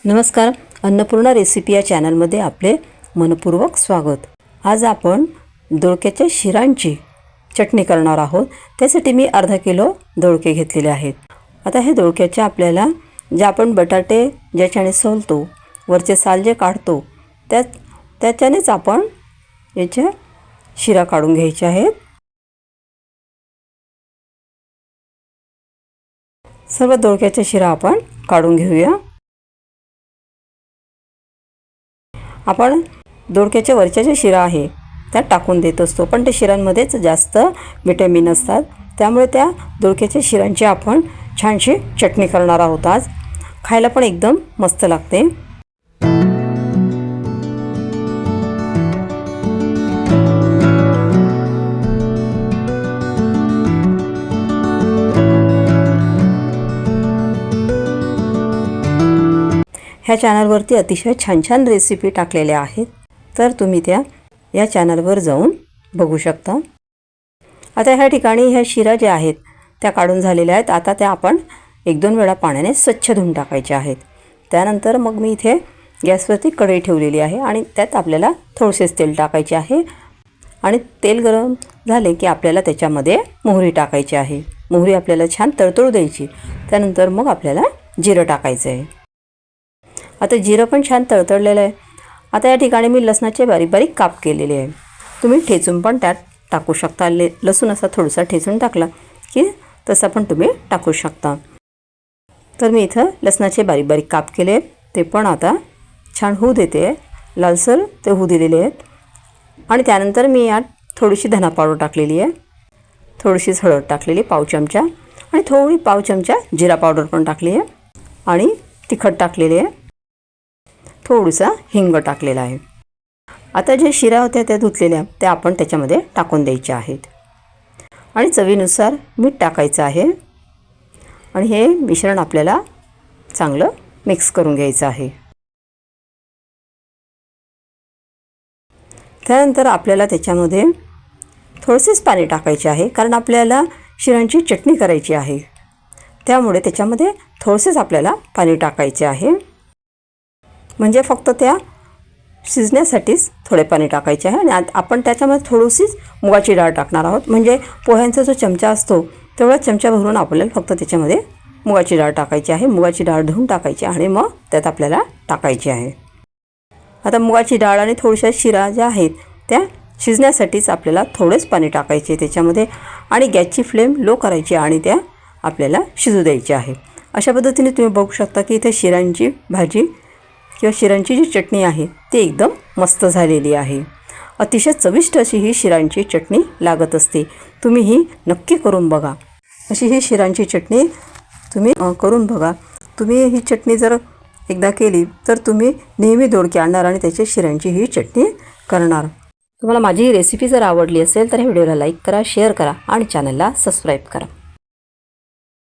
नमस्कार, अन्नपूर्णा रेसिपी या चॅनलमध्ये आपले मनपूर्वक स्वागत। आज आपण दोडक्याच्या शिरांची चटणी करणार आहोत। त्यासाठी मी अर्धा किलो दोडके घेतलेले आहेत। आता हे दोडक्याचे आपल्याला जे आपण बटाटे ज्याच्याने सोलतो, वरचे साल जे काढतो त्याच्यानेच आपण याच्या शिरा काढून घ्यायचे आहेत। सर्व दोडक्याच्या शिरा आपण काढून घेऊया। आपण दोडक्याच्या वरच्या जे शिरा आहे त्या टाकून देत असतो, पण ते शिरांमध्येच जास्त विटॅमिन असतात, त्यामुळे त्या दोडक्याच्या शिरांची आपण छानशी चटणी करणार आहोत। आज खायला पण एकदम मस्त लागते। ह्या चॅनलवरती अतिशय छान छान रेसिपी टाकलेल्या आहेत, तर तुम्ही त्या या चॅनलवर जाऊन बघू शकता। आता ह्या ठिकाणी ह्या शिरा ज्या आहेत त्या काढून झालेल्या आहेत। आता त्या आपण 1-2 वेळा पाण्याने स्वच्छ धुवून टाकायच्या आहेत। त्यानंतर मग मी इथे गॅसवरती कढई ठेवलेली आहे आणि त्यात आपल्याला थोडेसेच तेल टाकायचे आहे आणि तेल गरम झाले की आपल्याला त्याच्यामध्ये मोहरी टाकायची आहे। मोहरी आपल्याला छान तळतळू द्यायची। त्यानंतर मग आपल्याला जिरं टाकायचं आहे। आता जिरं पण छान तळतळलेलं आहे। आता या ठिकाणी मी लसणाचे बारीक बारीक काप केलेले आहे। तुम्ही ठेचून पण त्यात टाकू शकता। लसूण असा थोडासा ठेचून टाकला की तसा पण तुम्ही टाकू शकता। तर मी इथं लसणाचे बारीक बारीक काप केले, ते पण आता छान होऊ देते, लालसर ते होऊ दिलेले आहेत। आणि त्यानंतर मी यात थोडीशी धना पावडर टाकलेली आहे, थोडीशीच हळद टाकलेली पाव चमचा, आणि थोडी पाव चमचा जिरा पावडर पण टाकली आहे, आणि तिखट टाकलेले आहे, थोडासा हिंग टाकलेला आहे। आता जे शिरा होत्या त्या धुतलेल्या त्या आपण त्याच्यामध्ये टाकून द्यायच्या आहेत आणि चवीनुसार मीठ टाकायचं आहे आणि हे मिश्रण आपल्याला चांगलं मिक्स करून घ्यायचं आहे। त्यानंतर आपल्याला त्याच्यामध्ये थोडेसेच पाणी टाकायचे आहे, कारण आपल्याला शिरांची चटणी करायची आहे, त्यामुळे त्याच्यामध्ये थोडेसेच आपल्याला पाणी टाकायचे आहे। म्हणजे फक्त त्या शिजण्यासाठीच थोडे पाणी टाकायचे आहे आणि आपण त्याच्यामध्ये थोडीशीच मुगाची डाळ टाकणार आहोत। म्हणजे पोह्यांचा जो चमचा असतो तेवढा चमचा भरून आपल्याला फक्त त्याच्यामध्ये मुगाची डाळ टाकायची आहे। मुगाची डाळ धुवून टाकायची आणि मग त्यात आपल्याला टाकायची आहे। आता मुगाची डाळ आणि थोड्याशा शिरा ज्या आहेत त्या शिजण्यासाठीच आपल्याला थोडेच पाणी टाकायचे त्याच्यामध्ये, आणि गॅसची फ्लेम लो करायची आणि त्या आपल्याला शिजू द्यायची आहे। अशा पद्धतीने तुम्ही बघू शकता की इथे शिरांची भाजी किंवा शिरांची जी चटणी आहे ती एकदम मस्त झालेली आहे। अतिशय चविष्ट अशी ही शिरांची चटणी लागत असते। तुम्ही ही नक्की करून बघा। अशी ही शिरांची चटणी तुम्ही करून बघा। तुम्ही ही चटणी जर एकदा केली तर तुम्ही नेहमी दोडके आणणार आणि त्याच्या शिरांची ही चटणी करणार। तुम्हाला माझी ही रेसिपी जर आवडली असेल तर या व्हिडिओला लाईक करा, शेअर करा आणि चॅनलला सबस्क्राईब करा।